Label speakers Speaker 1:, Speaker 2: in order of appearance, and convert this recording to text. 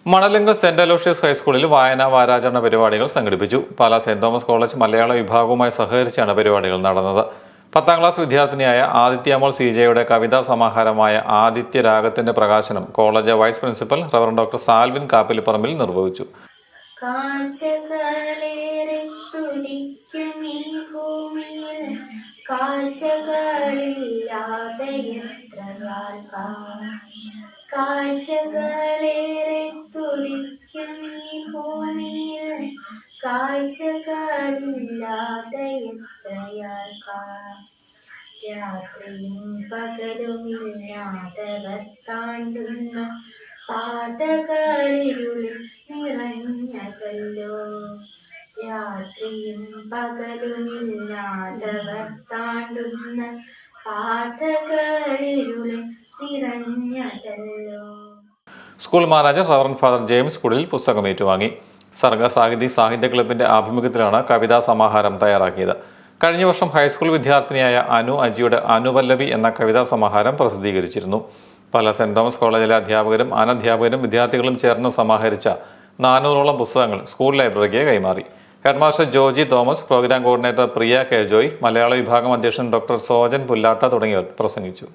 Speaker 1: Manalinkal saint Aloysius ഹൈസ്കൂളിൽ വായനാ വാരാചരണ പരിപാടികൾ സംഘടിപ്പിച്ചു. പാലാ സെന്റ് തോമസ് കോളേജ് മലയാള വിഭാഗവുമായി സഹകരിച്ചാണ് പരിപാടികൾ നടന്നത്. 10ാം ക്ലാസ് വിദ്യാർത്ഥിനിയായ ആദിത്യമോൾ CJ കവിതാ സമാഹാരമായ ആദിത്യ രാഗത്തിന്റെ പ്രകാശനം college vice principal reverend doctor Salvin Kappilipparambil നിർവഹിച്ചു.
Speaker 2: കാഴ്ചകളേറെ തുടിക്കും ഈ ഭൂമിയിൽ കാഴ്ചകളില്ലാതെ എത്രയാൾക്കാർ രാത്രിയും പകലുമില്ലാതവർ താണ്ടുന്ന പാതകളിരുളിൽ നിറഞ്ഞതല്ലോ. രാത്രിയും പകലുമില്ലാതവർ താണ്ടുന്ന പാതകളിരുളിൽ നിറഞ്ഞതല്ലോ.
Speaker 1: School manager reverend father James Kudil പുസ്തകം ഏറ്റുവാങ്ങി. സർഗ സാഹിത്യ ക്ലബിന്റെ ആഭിമുഖ്യത്തിലാണ് കവിതാ സമാഹാരം തയ്യാറാക്കിയത്. കഴിഞ്ഞ വർഷം ഹൈസ്കൂൾ വിദ്യാർത്ഥിനിയായ അനു അജിയുടെ അനുപല്ലവി എന്ന കവിതാ സമാഹാരം പ്രസിദ്ധീകരിച്ചിരുന്നു. പല സെന്റ് തോമസ് കോളേജിലെ അധ്യാപകരും അനധ്യാപകരും വിദ്യാർത്ഥികളും ചേർന്ന് സമാഹരിച്ച 400ഓളം പുസ്തകങ്ങൾ സ്കൂൾ ലൈബ്രറിക്ക് കൈമാറി. Headmaster Joji Thomas, programme coordinator Priya K Joy, മലയാള വിഭാഗം അധ്യക്ഷൻ ഡോക്ടർ സോജൻ പുല്ലാട്ട തുടങ്ങിയവർ പ്രസംഗിച്ചു.